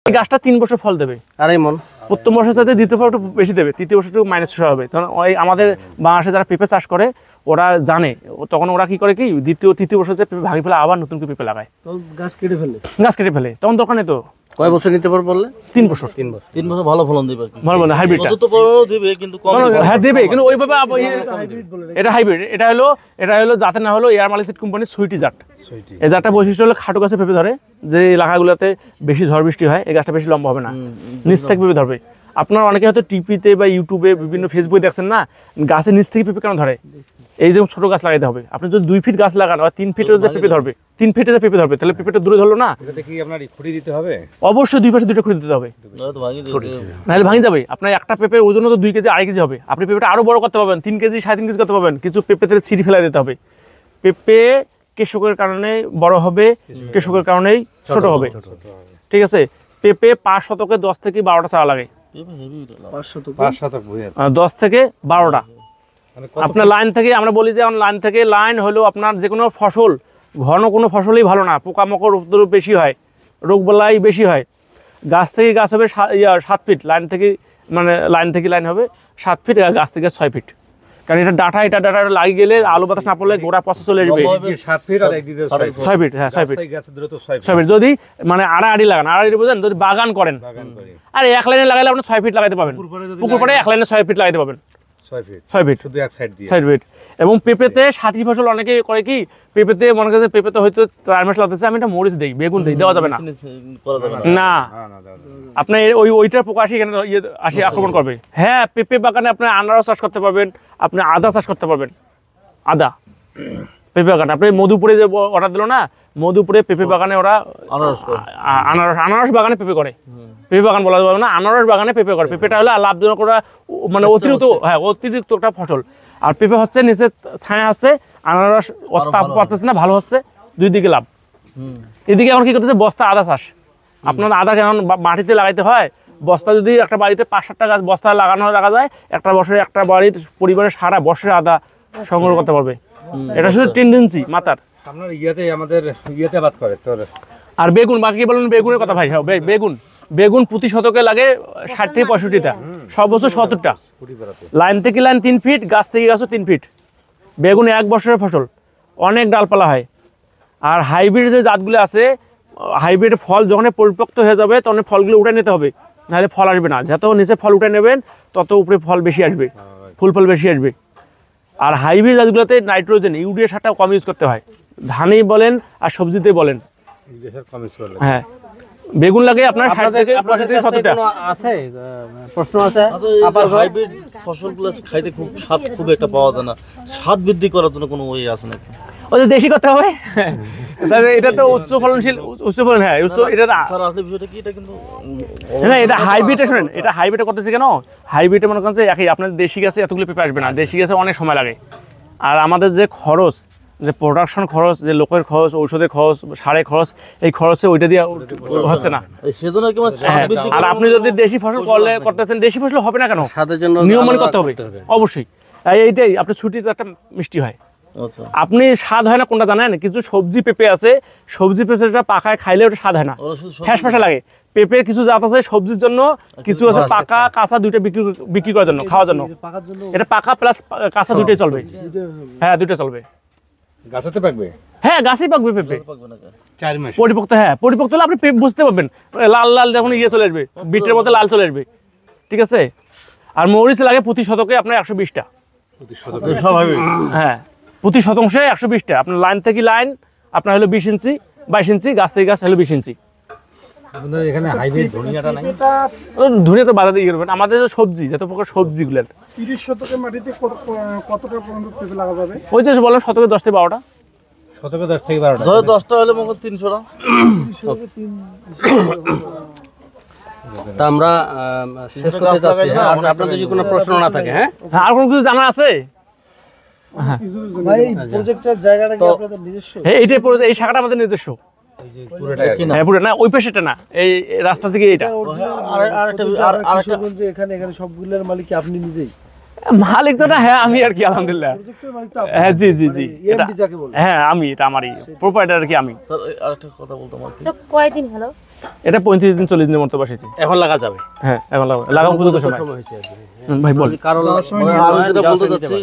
এই গাছটা 3 বছর ফল দেবে, আড়াই মন। প্রথম বছর সাথে দ্বিতীয় বছর একটু বেশি দেবে, তৃতীয় বছর একটু মাইনাস হবে। তখন ওই আমাদের বাংলাদেশে যারা পেঁপে চাষ করে ওরা জানে, তখন ওরা কি করে কি তৃতীয় বছর যে পেঁপে ভাঙি ফেলে আবার নতুন করে পেঁপে লাগায়, গাছ কেটে ফেলে তখন দরকার নেই। তো কয় বছর নিতে পারবে বললে? 3 বছর। 3 বছর ভালো ফলন দিবে। ভালো বলে হাইব্রিডটা তো বড় দিবে কিন্তু কম। হ্যাঁ দেবে, কিন্তু ওইভাবে এটা হাইব্রিড। এটা হলো জাতে না হলো এয়ার মালিসিড কোম্পানির সুইটি জাত। এই জাতটা বৈশিষ্ট্য হলো খাটো গাছে পেঁপে ধরে, যে এলাকাগুলোতে বেশি ঝড় বৃষ্টি হয় এই গাছটা বেশি লম্বা হবে না, নিচ থেকে পেঁপে ধরবে। আপনারা অনেকে হয়তো টিভিতে বা ইউটিউবে বিভিন্ন ফেসবুকে দেখছেন না, গাছের নিচ থেকে পেঁপে কেন ধরে? এই যে ছোট গাছ লাগাইতে হবে। আপনি যদি 2 ফিট গাছ লাগান বা 3 ফিটের যে পেঁপে ধরবে, 3 ফিটে যে পেঁপে ধরবে, তাহলে পেঁপেটা দূরে ধরলো না। এটাতে কি আপনার খুঁড়ি দিতে হবে? অবশ্যই 2 পাশে 2টা খুঁড়ি দিতে হবে, নাহলে ভাঙি যাবে। আপনার একটা পেঁপের ওজন তো 2 কেজি 2.5 কেজি হবে। আপনি পেঁপেটা আরো বড় করতে পারবেন, 3 কেজি 3.5 কেজি করতে পারবেন। কিছু পেঁপেতে ছিঁড়ে ফেলাই দিতে হবে। পেঁপে কৃষকের কারণে বড় হবে, কৃষকের কারণেই ছোট হবে, ঠিক আছে? পেঁপে 5 শতকে 10 থেকে 12টা চারা লাগে, 10 থেকে 12টা। আপনার লাইন থেকে, আমরা বলি যে লাইন থেকে লাইন হলো আপনার যে কোনো ফসল, ঘন কোনো ফসলই ভালো না, পোকামাকড় উপদ্রব বেশি হয়, রোগবালাই বেশি হয়। গাছ থেকে গাছ হবে 7 ফিট, লাইন থেকে মানে লাইন থেকে লাইন হবে 7 ফিট, গাছ থেকে 6 ফিট। কারণ এটা ডাটা লাগিয়ে গেলে আলো বাতাস না পড়লে গোড়া পচে চলে আসবে। 7 ফিট আর একদিকে 6 ফিট, হ্যাঁ 6 ফিট। গাছের দূরত্ব 6 ফিট যদি মানে আড়াআড়ি লাগান, আড়াআড়ি বুঝেন, যদি বাগান করেন আর এক লাইনে লাগাইলে আপনি 6 ফিট লাগাইতে পাবেন। পুকুর পাড়ে এক লাইনে 6 ফিট লাগাইতে পাবেন, 6 ফিট শুধু এক সাইড দিয়ে 6 ফিট। এবং পেঁপেতে সাথী ফসল অনেকে করে কি, পেঁপেতে মনে করে পেঁপেতে হয়তো 4 মাস লাগতেছে, আমি এটা মরিচ দিই, বেগুন দিই, দেওয়া যাবে না, না আপনার ওইটার পোকা আসি এখানে আসি আক্রমণ করবে। হ্যাঁ, পেঁপে বাগানে আপনি আনারস চাষ করতে পারবেন, আপনি আদা চাষ করতে পারবেন। আদা পেঁপে বাগানে আপনি মধুপুরে যে অর্ডার দিল না, মধুপুরে পেঁপে বাগানে ওরা আনারস বাগানে পেঁপে করে। পেঁপে বাগান বলা যাবে না, আনারস বাগানে পেঁপে করে। পেঁপেটা হলো লাভজনক, ওরা মানে অতিরিক্ত একটা ফসল। আর পেঁপে হচ্ছে নিচে ছায়া হচ্ছে, আনারস তাপ পাচ্ছে না, ভালো হচ্ছে, 2 দিকে লাভ। এদিকে এখন কি করতেছে, বস্তা আদা চাষ। আপনার আদা কেমন মাটিতে লাগাইতে হয়, বস্তা যদি একটা বাড়িতে 5-7টা গাছ বস্তা লাগানো রাখা যায়, একটা বছরে একটা বাড়ির পরিবারের সারা বছরে আদা সংগ্রহ করতে পারবে। এটা শুধু টেন্ডেন্সি মাতার। আপনার আমাদের আবাদ করে তোর। আর বেগুন, বাকি বলুন বেগুনের কথা ভাই। হ্যাঁ, বেগুন প্রতি শতকে লাগে 60 থেকে 65টা, সব বছর 70টা। লাইন থেকে লাইন 3 ফিট, গাছ থেকে গাছও 3 ফিট। বেগুন 1 বছরের ফসল, অনেক ডালপালা হয়। আর হাইব্রিড যে জাতগুলো আছে, হাইব্রিড ফল যখন পরিপক্ত হয়ে যাবে তখন ফলগুলো উঠে নিতে হবে, নাহলে ফল আসবে না। যত নিচে ফল উঠে নেবেন তত উপরে ফল বেশি আসবে, ফল বেশি আসবে। আর হাইব্রিড জাতগুলোতে নাইট্রোজেন, ইউরিয়া সারটা কম ইউজ করতে হয়, ধানেই বলেন আর সবজিতে বলেন। হ্যাঁ, বেগুন লাগে আপনার 60 থেকে 70টা আছে। প্রশ্ন আছে, আবার হাইব্রিড ফসলগুলো খাইতে খুব স্বাদ খুব একটা পাওয়া যায় না, স্বাদ বৃদ্ধি করার জন্য কোনো ওয়ে আছে নাকি? ওই যে দেশি করতে হবে, এটা তো উচ্চ ফলনশীল, উচ্চ ফলন। হ্যাঁ, এটা স্যার আসলে বিষয়টা কি, এটা কিন্তু না, এটা হাইব্রিডে শুনেন, এটা হাইব্রিডে করতেছে কেন, হাইব্রিডে মনে করেন যে একই আপনাদের দেশি গাছে এতগুলো পেঁপে আসবে না, দেশি গাছে অনেক সময় লাগে। আর আমাদের যে খরচ, যে প্রোডাকশন খরচ, যে লোকের খরচ, ঔষধের খরচ, সারের খরচ, এই খরচে ওইটা দিয়ে হচ্ছে না। সেজন্য কি আর আপনি যদি দেশি ফসল করতেছেন, দেশি ফসল হবে না কেন, স্বাদের জন্য নিয়ম মানি করতে হবে অবশ্যই। এইটাই আপনার ছুটিতে একটা মিষ্টি হয়। আপনি স্বাদ হয় না কোনটা জানেন? কিছু সবজি পেঁপে আছে, সবজি পেঁপেটা পাকায় খাইলে ওটা স্বাদ হয় না, ফ্যাসফ্যাসা লাগে। পেঁপের কিছু জাত আছে সবজির জন্য, কিছু আছে পাকা কাঁচা দুইটা বিক্রি করার জন্য, খাওয়ার জন্য। এটা পাকা প্লাস কাঁচা দুইটাই চলবে। হ্যাঁ, দুইটা চলবে। গাছেতে পাকবে? হ্যাঁ, গাছেই পাকবে পেঁপে 4 মাস পরিপক্ত। হ্যাঁ, পরিপক্ত হলে আপনি বুঝতে পারবেন, লাল লাল যখন চলে আসবে, বিটের মধ্যে লাল চলে আসবে, ঠিক আছে? আর মরিচ লাগে প্রতি শতকে আপনার 120টা, হ্যাঁ প্রতি শতাংশে 120টা। আপনার লাইন থেকে লাইন আপনার হলো 20 ইঞ্চি 22 ইঞ্চি, গাছ থেকে গাছ হলো 20 ইঞ্চি। এখানে হাইব্রিড ধনিয়াটা নাই? ধনিয়াটা বাজারে দিয়ে করবেন। আমাদের যে সবজি, যত প্রকার সবজিগুলো 30 শতকের মাটিতে কতটা পর্যন্ত পেঁপে লাগা যাবে? ওই যে বললাম শতকে 10 থেকে 12টা। শতকে 10 থেকে 12টা, ধরো 10টা হলে মনে 300টা। তা আমরা শেষ করতে যাচ্ছি। আপনাদের যদি কোনো প্রশ্ন না থাকে, হ্যাঁ আর কোনো কিছু জানা আছে? ভাই, প্রজেক্টের জায়গাটা কি আপনাদের নিজস্ব? হ্যাঁ, এই শাখাটা আমাদের নিজস্ব। হ্যাঁ, পুরো না, ওই পাশেটা না, এই রাস্তা থেকে এটা। এখানে সবগুলোর মালিক কি আপনি নিজেই? মালিক তো না, হ্যাঁ আমি আর কি, আলহামদুলিল্লাহ। প্রজেক্টের মালিক তো আপনি? হ্যাঁ, জি। এমডি যাকে বলে। হ্যাঁ, আমি, এটা আমারই প্রোপাইটার কি আমি। স্যার আরেকটা কথা বলতাম, কয়দিন হলো এটা 35 দিন 40 দিনের মতো বসেছি। এখন লাগা যাবে, হ্যাঁ এখন লাগাবো উপযুক্ত সময়। হয়েছে আর কি। ভাই বল কারণ আমি যেটা বলতে চাচ্ছি